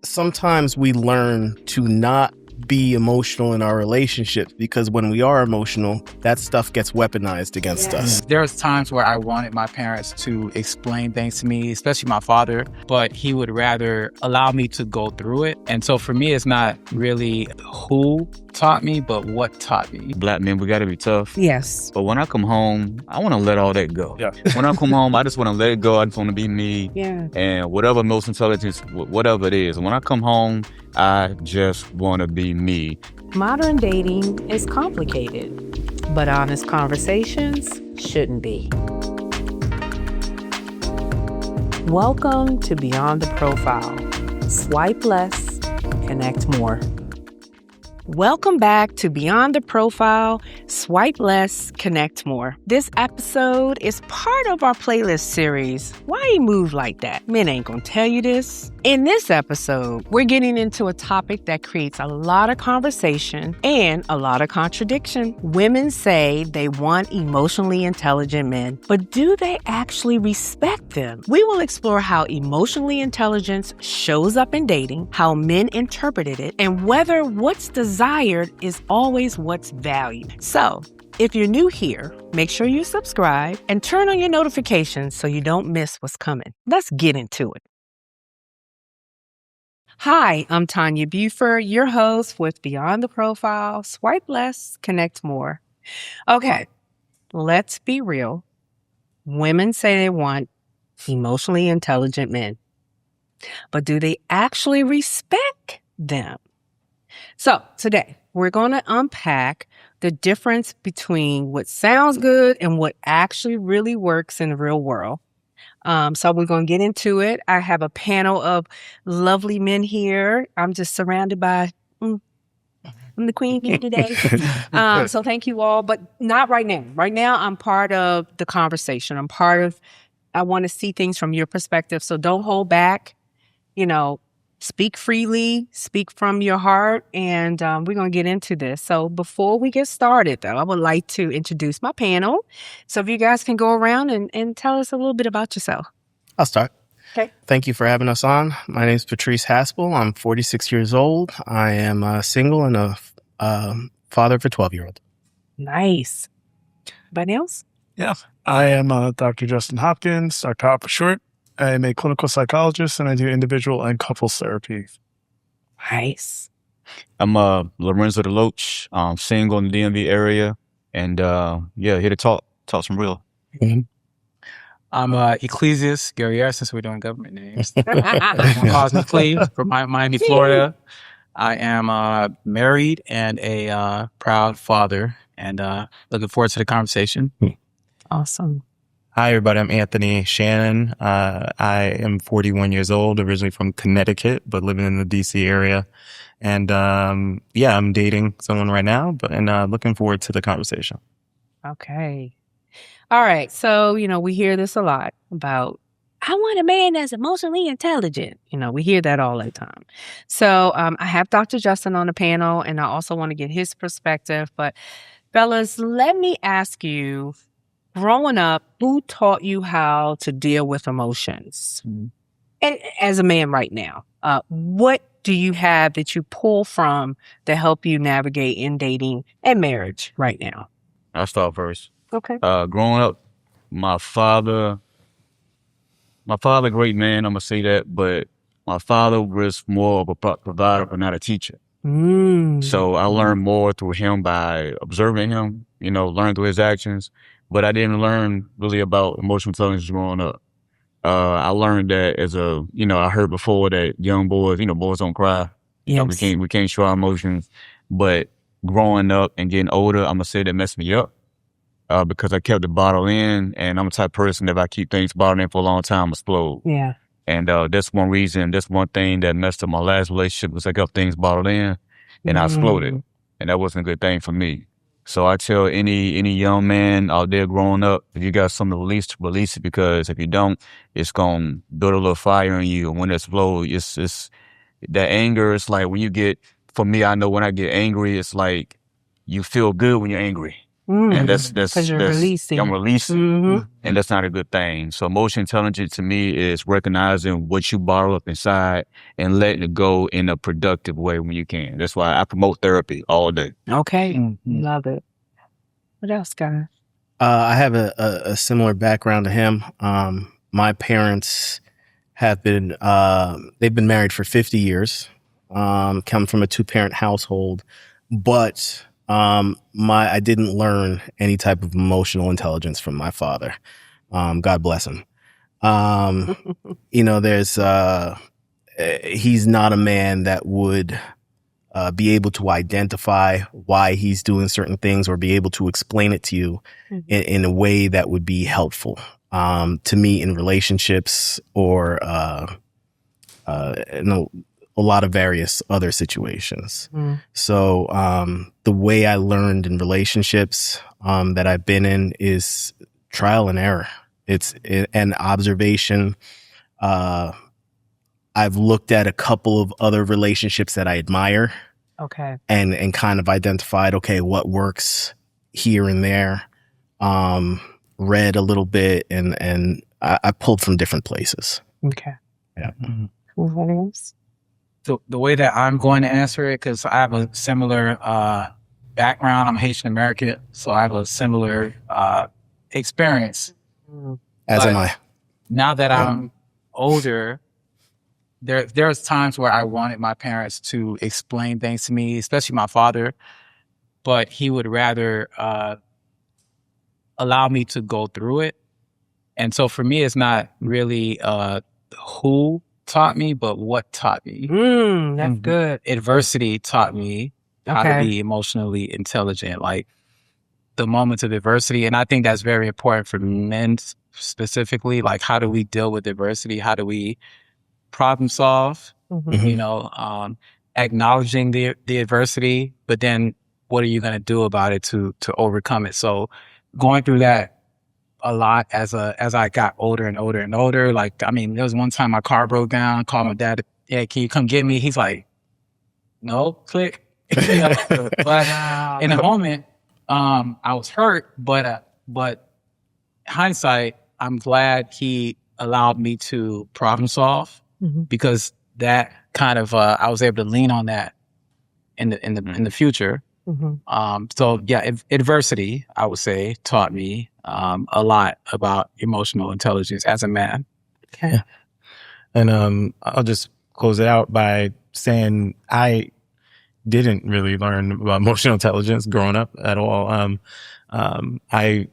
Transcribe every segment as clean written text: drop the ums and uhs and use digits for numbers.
sometimes we learn to not be emotional in our relationships because when we are emotional, that stuff gets weaponized against us. There's times where I wanted my parents to explain things to me, especially my father, but he would rather allow me to go through it. And so for me, it's not really who taught me, but what taught me. Black men, we got to be tough. Yes. But when I come home, I want to let all that go. Yeah. When I come home, I just want to let it go. I just want to be me. Yeah. And whatever emotional intelligence, whatever it is. When I come home, I just want to be me. Modern dating is complicated, but honest conversations shouldn't be. Welcome to Beyond the Profile. Swipe less, connect more. Welcome back to Beyond the Profile, Swipe Less, Connect More. This episode is part of our playlist series, Why You Move Like That? Men ain't gonna tell you this. In this episode, we're getting into a topic that creates a lot of conversation and a lot of contradiction. Women say they want emotionally intelligent men, but do they actually respect them? We will explore how emotionally intelligence shows up in dating, how men interpreted it, and whether what's desired is always what's valued. So, if you're new here, make sure you subscribe and turn on your notifications so you don't miss what's coming. Let's get into it. Hi, I'm Tonya Buford, your host with Beyond the Profile, Swipe Less, Connect More. Okay, let's be real. Women say they want emotionally intelligent men, but do they actually respect them? So today, we're going to unpack the difference between what sounds good and what actually really works in the real world. So we're going to get into it. I have a panel of lovely men here. I'm just surrounded by, I'm the queen bee today. So thank you all, but not right now. Right now, I'm part of the conversation. I want to see things from your perspective. So don't hold back, speak freely, speak from your heart, and we're going to get into this. So before we get started, though, I would like to introduce my panel. So if you guys can go around and tell us a little bit about yourself. I'll start. Okay. Thank you for having us on. My name is Patrice Haspel. I'm 46 years old. I am single and a father of a 12-year-old. Nice. Anybody else? Yeah. I am Dr. Justin Hopkins, Dr. Hop for short. I am a clinical psychologist, and I do individual and couples therapy. Nice. I'm Lorenzo DeLoach. I'm single in the DMV area. And here to talk some real. Mm-hmm. I'm Ecclesias Guerriere, since we're doing government names. I'm Cosmically from Miami, Florida. I am married and a proud father, and looking forward to the conversation. Awesome. Hi, everybody. I'm Anthony Shannon. I am 41 years old, originally from Connecticut, but living in the DC area. And I'm dating someone right now, and looking forward to the conversation. Okay. All right. So, we hear this a lot about, I want a man that's emotionally intelligent. We hear that all the time. So I have Dr. Justin on the panel, and I also want to get his perspective. But fellas, let me ask you, growing up, who taught you how to deal with emotions? Mm-hmm. And as a man right now, what do you have that you pull from to help you navigate in dating and marriage right now? I'll start first. Okay. Growing up, my father, great man, I'm going to say that, but my father was more of a provider but not a teacher. So I learned more through him by observing him, learn through his actions. But I didn't learn really about emotional intelligence growing up. I learned that I heard before that young boys, boys don't cry. Yes. We can't show our emotions. But growing up and getting older, I'm going to say that messed me up because I kept it bottled in. And I'm the type of person that if I keep things bottled in for a long time, I explode. Yeah. And that's one thing that messed up my last relationship was I kept things bottled in and I exploded. And that wasn't a good thing for me. So I tell any young man out there growing up, if you got something to release it, because if you don't, it's gonna build a little fire in you. And when it explodes, it's that anger. It's like for me, I know when I get angry, it's like you feel good when you're angry. And that's Because you're releasing. I'm releasing, Mm-hmm. and that's not a good thing. So emotional intelligence to me is recognizing what you bottle up inside and letting it go in a productive way when you can. That's why I promote therapy all day. Okay. Love it. What else, guys? I have a similar background to him. My parents have been they've been married for 50 years. Come from a 2-parent household, but I didn't learn any type of emotional intelligence from my father. God bless him. There's he's not a man that would be able to identify why he's doing certain things or be able to explain it to you in a way that would be helpful to me in relationships or in a lot of various other situations. So the way I learned in relationships that I've been in is trial and error. It's an observation. I've looked at a couple of other relationships that I admire. Okay. And kind of identified, okay, what works here and there. Read a little bit and I pulled from different places. Okay. Yeah. What else? So the way that I'm going to answer it, because I have a similar background. I'm Haitian American, so I have a similar experience. As But am I. Now that I'm older, there's times where I wanted my parents to explain things to me, especially my father, but he would rather allow me to go through it. And so for me, it's not really who taught me, but what taught me. That's good. Adversity taught me how to be emotionally intelligent, like the moments of adversity. And I think that's very important for men specifically. Like, how do we deal with adversity? How do we problem solve? Acknowledging the adversity, but then what are you going to do about it to overcome it? So going through that a lot as I got older and older and older. Like, I mean, there was one time my car broke down, called my dad, "Hey, can you come get me?" He's like, "No," click. But in the moment, I was hurt, but hindsight, I'm glad he allowed me to problem solve because that kind of I was able to lean on that in the future. So yeah, adversity, I would say, taught me a lot about emotional intelligence as a man. Okay. Yeah. And I'll just close it out by saying I didn't really learn about emotional intelligence growing up at all. I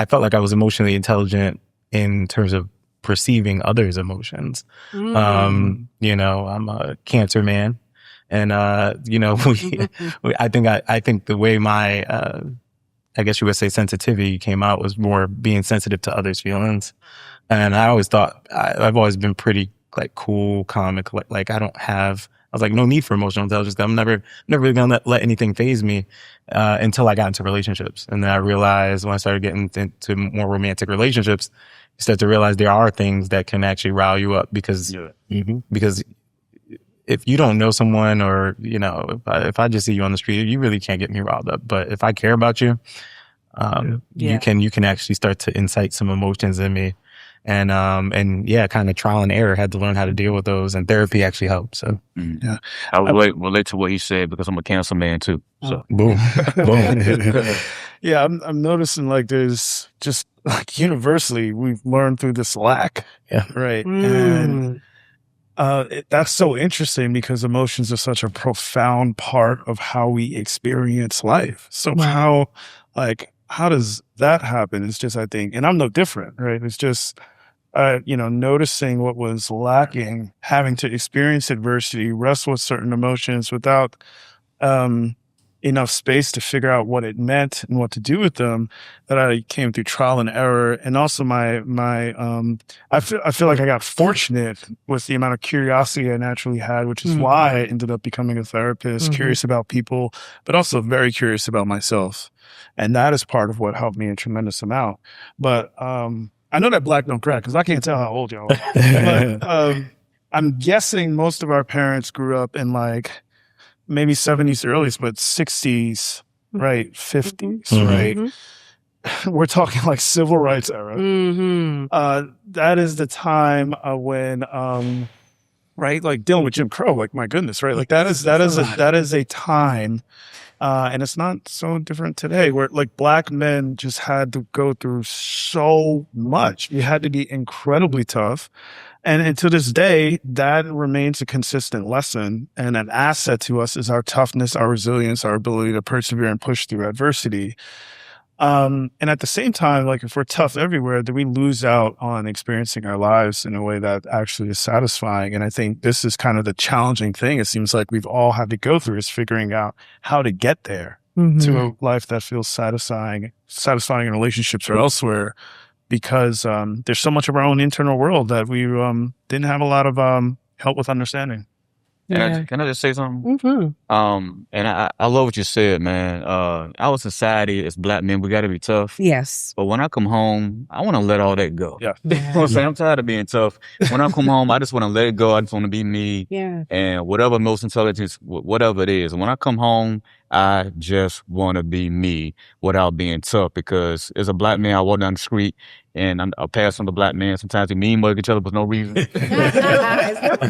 felt like I was emotionally intelligent in terms of perceiving others' emotions. I'm a Cancer man. And, I think the way my, I guess you would say sensitivity came out was more being sensitive to others' feelings. And I always thought, I've always been pretty like cool, calm, and like I was like, no need for emotional intelligence. I'm never really gonna let anything faze me, until I got into relationships. And then I realized when I started getting into more romantic relationships, you start to realize there are things that can actually rile you up because if you don't know someone or, if I just see you on the street, you really can't get me riled up. But if I care about you, you can actually start to incite some emotions in me. And kind of trial and error, had to learn how to deal with those, and therapy actually helped. So yeah, I relate to what he said because I'm a Cancer man too. So boom. Yeah, I'm noticing like there's just like universally we've learned through this lack. Yeah. Right. And that's so interesting because emotions are such a profound part of how we experience life. So how does that happen? It's just, I think, and I'm no different, right? It's just, noticing what was lacking, having to experience adversity, wrestle with certain emotions without enough space to figure out what it meant and what to do with them, that I came through trial and error. And also I feel like I got fortunate with the amount of curiosity I naturally had, which is why I ended up becoming a therapist, curious about people, but also very curious about myself. And that is part of what helped me a tremendous amount. But I know that black don't crack because I can't tell how old y'all are. But I'm guessing most of our parents grew up in like maybe 70s or early, but 60s, right? 50s, Mhm. right? Mhm. We're talking like civil rights era. Mhm. That is the time when, right, like dealing with Jim Crow. Like, my goodness, right? Like that is a time, and it's not so different today, where like black men just had to go through so much. You had to be incredibly tough. And to this day, that remains a consistent lesson, and an asset to us is our toughness, our resilience, our ability to persevere and push through adversity. And at the same time, like if we're tough everywhere, then we lose out on experiencing our lives in a way that actually is satisfying. And I think this is kind of the challenging thing. It seems like we've all had to go through, is figuring out how to get there to a life that feels satisfying in relationships or elsewhere, because there's so much of our own internal world that we didn't have a lot of help with understanding. And can I just say something? Mhm. And I love what you said, man. Our society as black men, we got to be tough. Yes. But when I come home, I want to let all that go. Yeah. You know what I'm saying? I'm tired of being tough. When I come home, I just want to let it go. I just want to be me. Yeah. And whatever most intelligence, whatever it is. And when I come home, I just want to be me without being tough. Because as a black man, I walk down the street and I pass on the black man. Sometimes we mean mug each other for no reason. Yeah,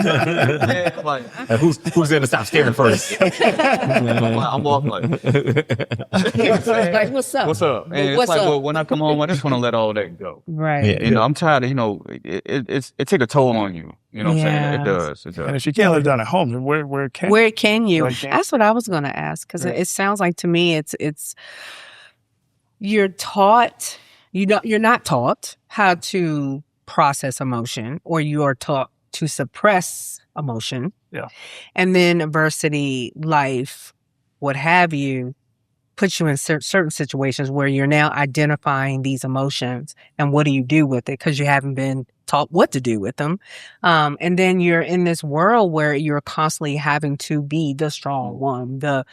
like, Who's gonna stop staring first? I'm walking like, Like, what's up? what's up? And it's What's like, up? well, when I come home, I just want to let all that go. Right. Yeah. You know, I'm tired of, it take a toll on you. You know what I'm saying? It does. It And does. if you can't live down at home, then where can Where can you? Where can- That's what I was going to ask, because Right. it sounds like to me it's you're taught, you're not taught how to process emotion, or you are taught to suppress emotion. Yeah. And then adversity, life, what have you, puts you in certain situations where you're now identifying these emotions, and what do you do with it, because you haven't been taught what to do with them. And then you're in this world where you're constantly having to be the strong one, the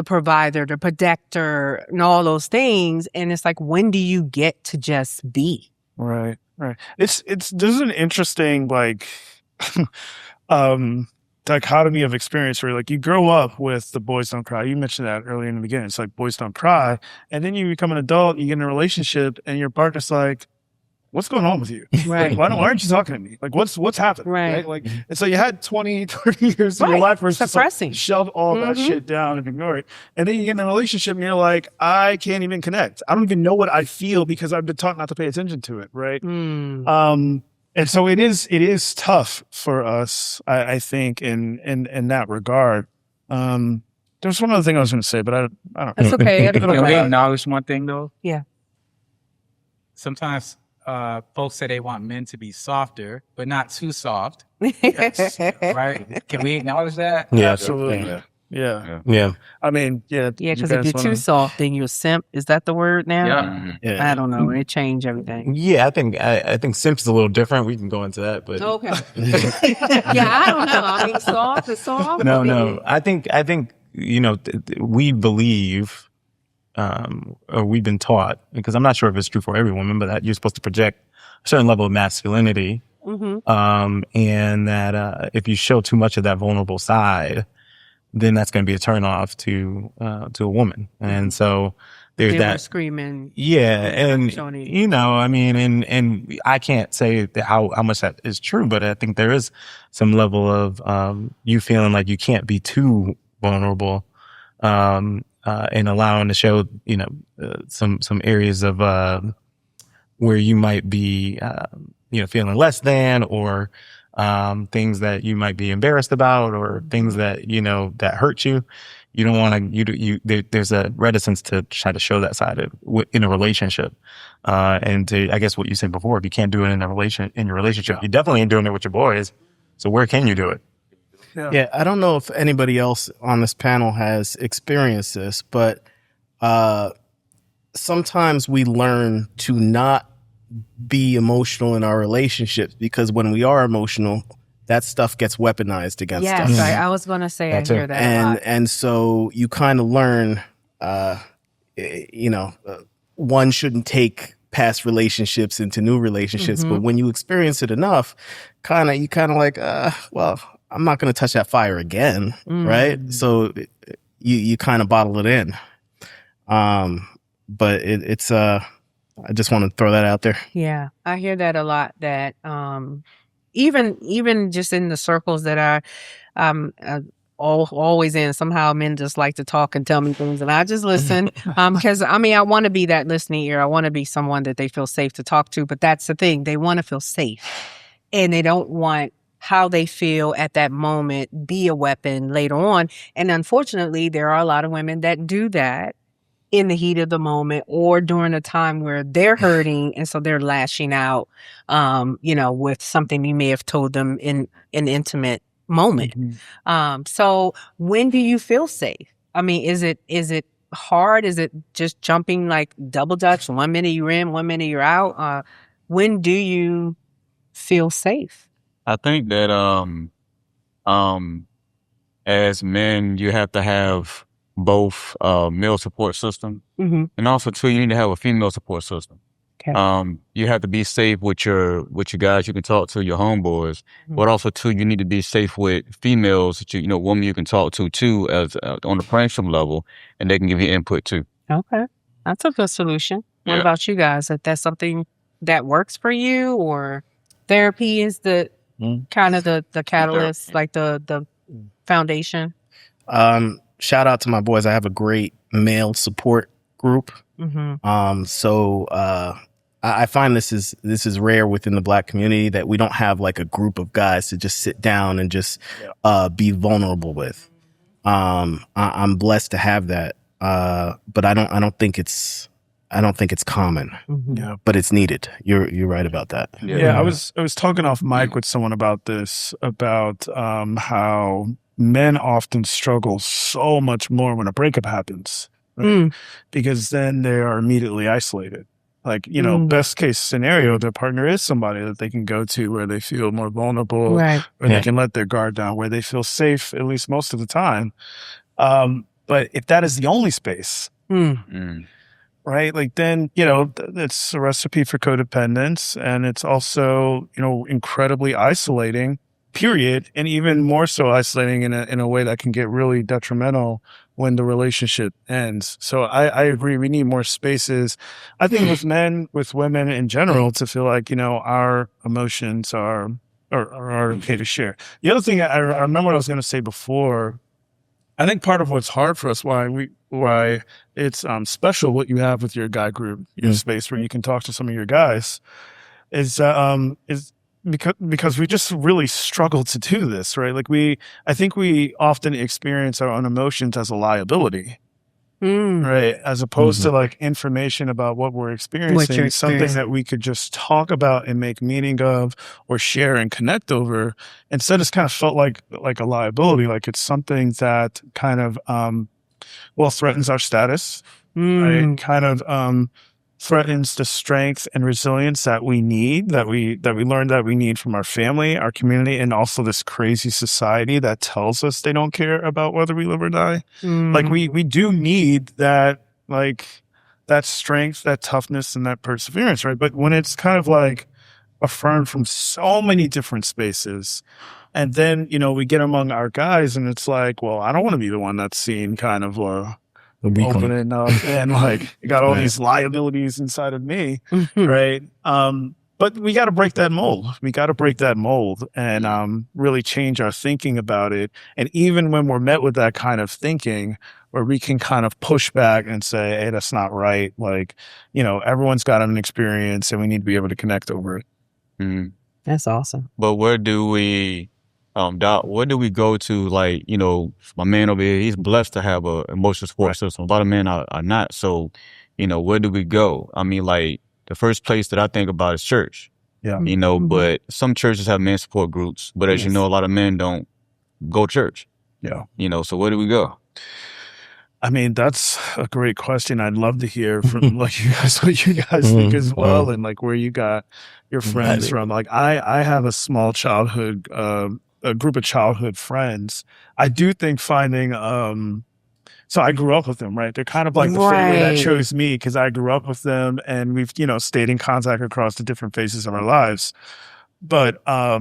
provider, the protector, and all those things. And it's like, when do you get to just be? Right. There's an interesting like dichotomy of experience where like you grow up with the boys don't cry. You mentioned that earlier in the beginning. It's like boys don't cry, and then you become an adult, you get in a relationship, and your partner's like, what's going on with you? Right. Like, why aren't you talking to me? Like, what's happening? Right. Like, and so you had 20, 30 years of your Right. life where it's just like, Suppressing. shove all that Mhm. shit down and ignore it. And then you get in a relationship and you're like, I can't even connect. I don't even know what I feel because I've been taught not to pay attention to it. Right. Mm. And so it is tough for us, I think, in that regard. There's one other thing I was going to say, but I don't. That's okay. Can we acknowledge one thing though? Yeah. Sometimes folks say they want men to be softer, but not too soft. Yes. Right? Can we acknowledge that? Yeah. Absolutely. Yeah. Yeah. I mean, yeah. Yeah, because you if guys you're too wanna- soft, then you're a simp. Is that the word now? Yeah. Yeah. I don't know. It changed everything. Yeah, I think simp's a little different. We can go into that, but Okay. Yeah, I don't know. I mean, soft is soft. no. I think we believe, or we've been taught, because I'm not sure if it's true for every woman, but that you're supposed to project a certain level of masculinity, and that if you show too much of that vulnerable side, then that's going to be a turnoff to a woman. And so there's They were that screaming. Yeah, and showing it. I mean, and I can't say how much that is true, but I think there is some level of you feeling like you can't be too vulnerable, and allowing to show some areas of where you might be feeling less than, or things that you might be embarrassed about, or things that that hurt you. You don't want to. There's a reticence to try to show that side in a relationship, and to, I guess what you said before, if you can't do it in your relationship, you definitely ain't doing it with your boys. So where can you do it? Yeah, I don't know if anybody else on this panel has experienced this, but sometimes we learn to not be emotional in our relationships, because when we are emotional, that stuff gets weaponized against Yes, us. I was going to say I hear that a lot. And so you kind of learn, one shouldn't take past relationships into new relationships, but when you experience it enough, you kind of like, well, I'm not going to touch that fire again, right? So you kind of bottle it in. But it's I just want to throw that out there. Yeah, I hear that a lot. That even just in the circles that always in, somehow men just like to talk and tell me things, and I just listen. Because I mean, I want to be that listening ear. I want to be someone that they feel safe to talk to. But that's the thing; they want to feel safe, and they don't want how they feel at that moment be a weapon later on. And unfortunately, there are a lot of women that do that in the heat of the moment or during a time where they're hurting, and so they're lashing out, with something you may have told them in an intimate moment. So when do you feel safe? I mean, is it hard? Is it just jumping like double dutch? 1 minute you're in, 1 minute you're out. When do you feel safe? I think that as men, you have to have both male support system, and also too, you need to have a female support system. Okay. You have to be safe with your guys you can talk to, your homeboys, but also too, you need to be safe with females that women you can talk to too, as on the friendship level, and they can give you input too. Okay, that's a good solution. What Yeah. about you guys? If that's something that works for you, or therapy is the kind of the catalyst, like the foundation? Shout out to my boys. I have a great male support group. So I find this is rare within the Black community, that we don't have like a group of guys to just sit down and just be vulnerable with. I'm blessed to have that, but I don't think it's common. Yeah. But it's needed. You're right about that. Yeah, I was talking off mic with someone about this, about how men often struggle so much more when a breakup happens, right? Because then they are immediately isolated. Like, best case scenario, their partner is somebody that they can go to where they feel more vulnerable, Right. where they can let their guard down, where they feel safe, at least most of the time. But if that is the only space, right? Like then, it's a recipe for codependence, and it's also, incredibly isolating, period. And even more so isolating in a way that can get really detrimental when the relationship ends. So I agree. We need more spaces, I think, with men, with women in general, to feel like, our emotions are okay to share. The other thing I remember what I was going to say before. I think part of what's hard for us, why it's special what you have with your guy group, your space where you can talk to some of your guys, is because we just really struggle to do this, right? Like I think we often experience our own emotions as a liability, right? As opposed to like information about what we're experiencing, something that we could just talk about and make meaning of, or share and connect over. Instead, it's kind of felt like a liability, like it's something that kind of, threatens our status, right? Kind of, threatens the strength and resilience that we need, that we learned that we need from our family, our community, and also this crazy society that tells us they don't care about whether we live or die. Like we do need that, like that strength, that toughness, and that perseverance, right? But when it's kind of like affirmed from so many different spaces, and then we get among our guys, and it's like, well, I don't want to be the one that's seen kind of opening up and like got all these liabilities inside of me, right? But we got to break that mold. We got to break that mold and really change our thinking about it. And even when we're met with that kind of thinking, where we can kind of push back and say, hey, that's not right. Like, everyone's got an experience, and we need to be able to connect over it. That's awesome. But where do we Doc, where do we go to? Like, my man over here, he's blessed to have a emotional support system. A lot of men are not. So, where do we go? I mean, like, the first place that I think about is church. Yeah. But some churches have men support groups. But as you know, a lot of men don't go to church. Yeah. So where do we go? I mean, that's a great question. I'd love to hear from what you guys think as well, and like where you got your friends from. Like I have a small childhood, a group of childhood friends. I do think finding, so I grew up with them, right? They're kind of like the family that chose me, because I grew up with them, and we've, stayed in contact across the different phases of our lives. But I,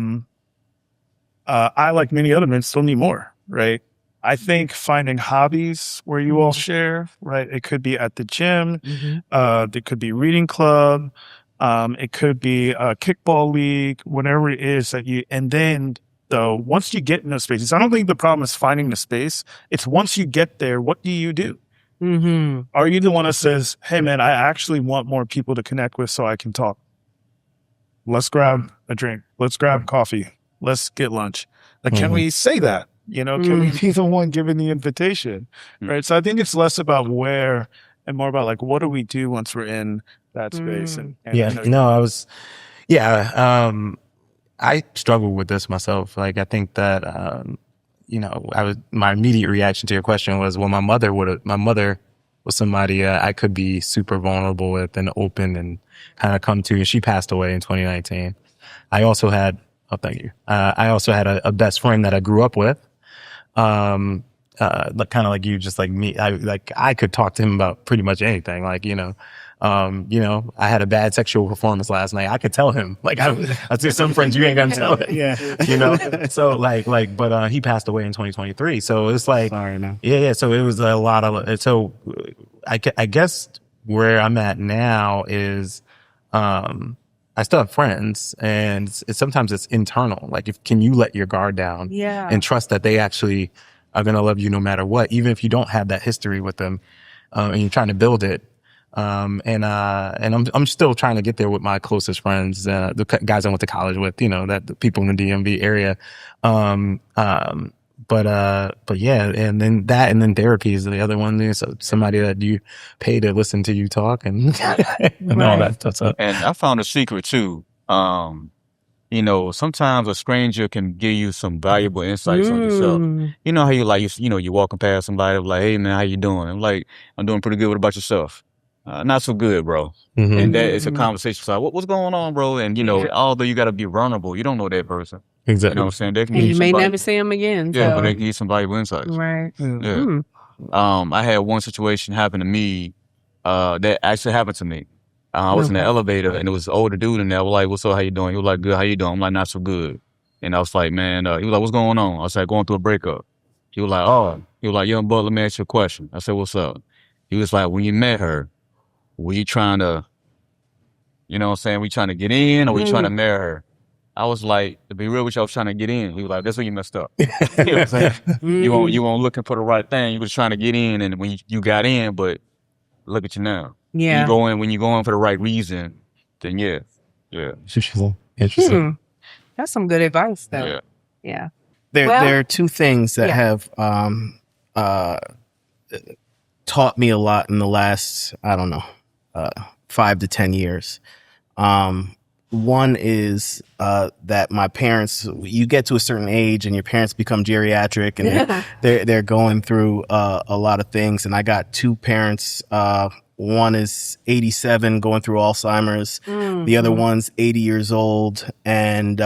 like many other men, still need more, right? I think finding hobbies where you all share, right? It could be at the gym. It could be reading club. It could be a kickball league, whatever it is that you, and then though, once you get in those spaces, I don't think the problem is finding the space. It's once you get there, what do you do? Are you the one that says, hey man, I actually want more people to connect with so I can talk? Let's grab a drink. Let's grab coffee. Let's get lunch. Like, can we say that? You know, can we be the one giving the invitation? Right. So I think it's less about where and more about like, what do we do once we're in that space? And I struggle with this myself. Like, I think that, my immediate reaction to your question was, well, my mother was somebody I could be super vulnerable with and open and kind of come to. And she passed away in 2019. I also had a best friend that I grew up with. Kind of like you, just like me. I could talk to him about pretty much anything. Like, I had a bad sexual performance last night. I could tell him. Like, I see some friends, you ain't gonna tell it. Yeah. So but he passed away in 2023. So it's like, Sorry, man. yeah. So it was a lot of. So I guess where I'm at now is, I still have friends, and sometimes it's internal. Like, can you let your guard down and trust that they actually are going to love you no matter what, even if you don't have that history with them, and you're trying to build it. And I'm still trying to get there with my closest friends, the guys I went to college with, the people in the DMV area. But yeah, and then therapy is the other one. So somebody that you pay to listen to you talk and all that stuff. And I found a secret too. Sometimes a stranger can give you some valuable insights on yourself. You know how you're walking past somebody like, hey man, how you doing? I'm like, I'm doing pretty good. What about yourself? Not so good, bro. And that it's a conversation. So what's going on, bro? And although you got to be vulnerable, you don't know that person. Exactly. You know what I'm saying? They can And give you may never see him again. Yeah, so. but they can give you some valuable insights. Right. Yeah. I had one situation happen to me that actually happened to me. I was in the elevator, and it was an older dude in there. I was like, what's up? How you doing? He was like, good. How you doing? I'm like, not so good. And I was like, man, he was like, what's going on? I was like, going through a breakup. He was like, oh. He was like, young buck, let me ask you a question. I said, what's up? He was like, when you met her, were you trying to, were you trying to get in, or were you trying to marry her? I was like, to be real with you, I was trying to get in. He was like, that's where you messed up. You know what I'm saying? You weren't looking for the right thing. You was trying to get in, and when you got in, but look at you now. Yeah. When you go in for the right reason, then yeah. Interesting. That's some good advice, though. Yeah. There are two things that have taught me a lot in the last, 5 to 10 years. One is that my parents, you get to a certain age and your parents become geriatric, and they're going through a lot of things. And I got two parents. One is 87, going through Alzheimer's. The other one's 80 years old. And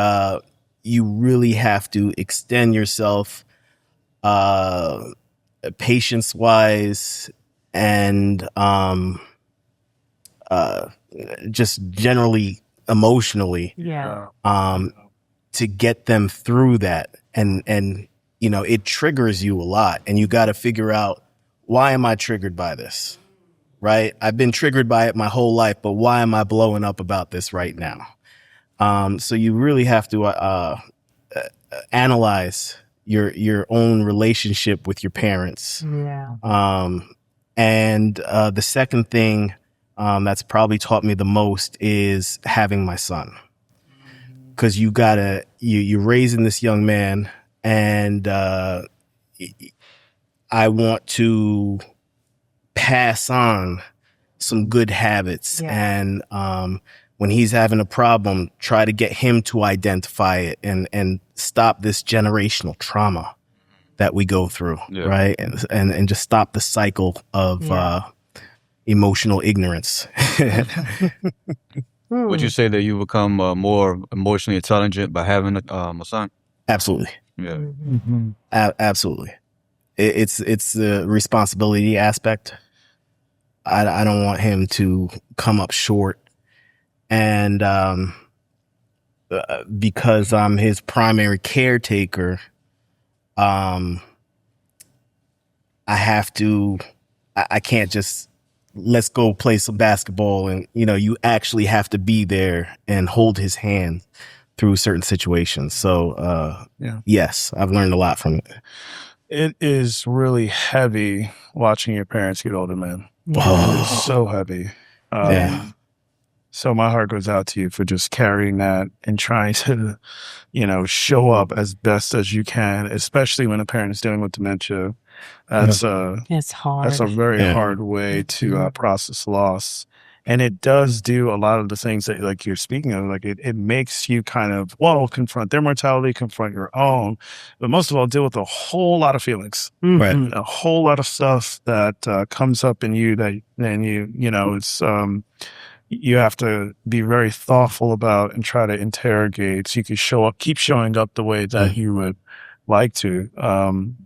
you really have to extend yourself patience-wise and just generally emotionally to get them through that. And it triggers you a lot. And you got to figure out, why am I triggered by this? Right? I've been triggered by it my whole life, but why am I blowing up about this right now? So you really have to analyze your own relationship with your parents. Yeah. And the second thing that's probably taught me the most is having my son. Because you're raising this young man, and I want to pass on some good habits. And when he's having a problem, try to get him to identify it and stop this generational trauma that we go through, right? And just stop the cycle of emotional ignorance. Would you say that you become more emotionally intelligent by having a son? Absolutely. Yeah. Absolutely. It's the responsibility aspect. I don't want him to come up short. And because I'm his primary caretaker, I have to, I can't just, let's go play some basketball. And, you actually have to be there and hold his hand through certain situations. So, yes, I've learned a lot from it. It is really heavy watching your parents get older, man. Oh. It's so heavy. So my heart goes out to you for just carrying that and trying to, show up as best as you can, especially when a parent is dealing with dementia. It's hard. That's a very hard way to process loss. And it does do a lot of the things that like you're speaking of. Like it makes you kind of, confront their mortality, confront your own, but most of all, deal with a whole lot of feelings, Right? a whole lot of stuff that comes up in you that then it's you have to be very thoughtful about and try to interrogate so you can keep showing up the way that you would like to.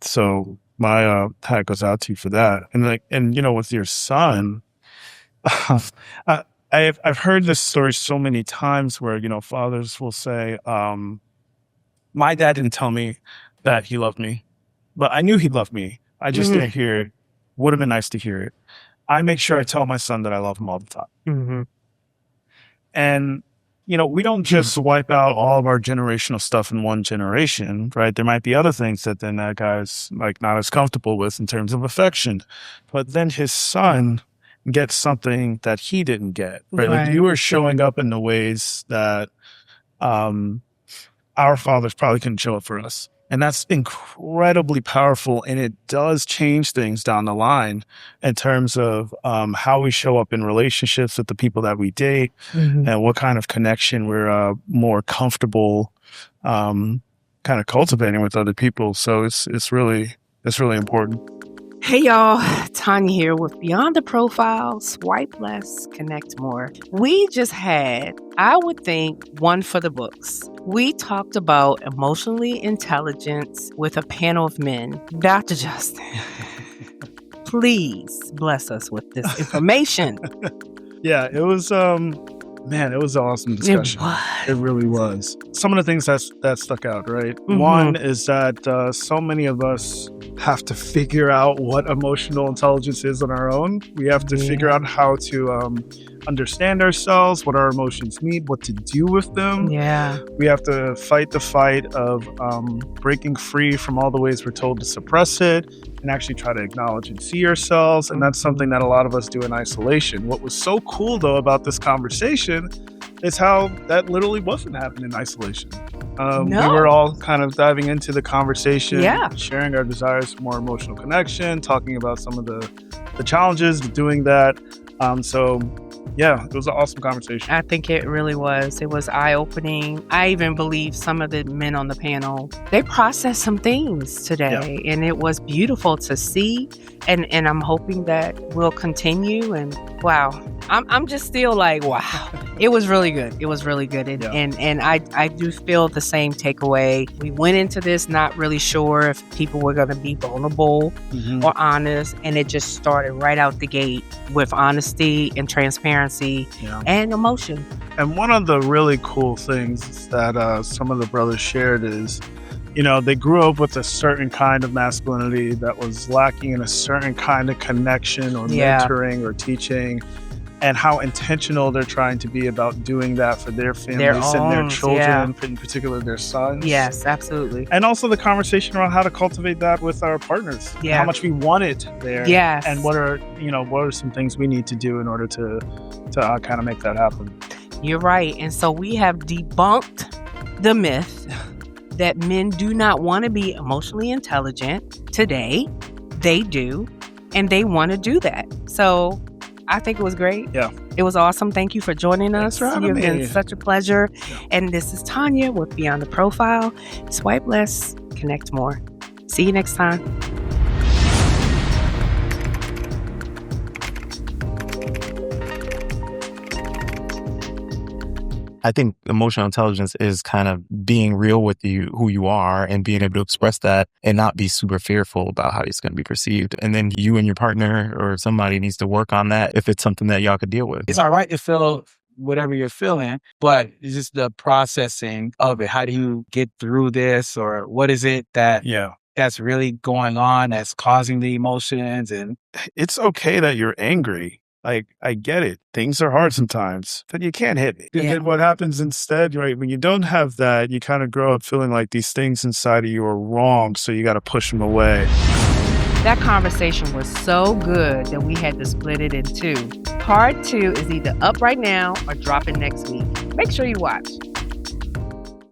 So my hat goes out to you for that. And with your son, I've heard this story so many times where, fathers will say, my dad didn't tell me that he loved me, but I knew he loved me. I just didn't hear it. Would have been nice to hear it. I make sure I tell my son that I love him all the time. Mm-hmm. And, we don't just wipe out all of our generational stuff in one generation, right? There might be other things that then that guy's like not as comfortable with in terms of affection. But then his son gets something that he didn't get, right? Like you are showing up in the ways that our fathers probably couldn't show up for us. And that's incredibly powerful. And it does change things down the line in terms of how we show up in relationships with the people that we date and what kind of connection we're more comfortable kind of cultivating with other people. So it's really important. Hey y'all, Tonya here with Beyond the Profile, Swipe Less, Connect More. We just had, I would think, one for the books. We talked about emotionally intelligence with a panel of men. Dr. Justin, please bless us with this information. Yeah, it was it was an awesome discussion. It really was. Some of the things that stuck out, right? One is that so many of us have to figure out what emotional intelligence is on our own. We have to figure out how to understand ourselves, what our emotions need, what to do with them. Yeah. We have to fight the fight of breaking free from all the ways we're told to suppress it and actually try to acknowledge and see ourselves. And that's something that a lot of us do in isolation. What was so cool, though, about this conversation is how that literally wasn't happening in isolation. We were all kind of diving into the conversation, sharing our desires for more emotional connection, talking about some of the challenges of doing that. It was an awesome conversation. I think it really was. It was eye-opening. I even believe some of the men on the panel, they processed some things today, and it was beautiful to see. And I'm hoping that we'll continue. And wow, I'm just still like, wow, it was really good. It was really good. And I do feel the same takeaway. We went into this not really sure if people were going to be vulnerable or honest. And it just started right out the gate with honesty and transparency and emotion. And one of the really cool things that some of the brothers shared is, they grew up with a certain kind of masculinity that was lacking in a certain kind of connection or mentoring or teaching, and how intentional they're trying to be about doing that for their families and their children, in particular their sons. Yes, absolutely. And also the conversation around how to cultivate that with our partners. How much we want it there. Yes. And what are some things we need to do in order to kind of make that happen. You're right. And so we have debunked the myth that men do not want to be emotionally intelligent today. They do, and they want to do that. So I think it was great. Yeah. It was awesome. Thank you for joining us. Thanks for having You've me. been such a pleasure. Yeah. And this is Tonya with Beyond the Profile. Swipe less, connect more. See you next time. I think emotional intelligence is kind of being real with who you are, and being able to express that and not be super fearful about how it's going to be perceived. And then you and your partner or somebody needs to work on that if it's something that y'all could deal with. It's all right to feel whatever you're feeling, but it's just the processing of it. How do you get through this, or what is it that that's really going on that's causing the emotions? And It's okay that you're angry. Like, I get it. Things are hard sometimes, but you can't hit me. And then what happens instead, right? When you don't have that, you kind of grow up feeling like these things inside of you are wrong. So you got to push them away. That conversation was so good that we had to split it in two. Part 2 is either up right now or dropping next week. Make sure you watch.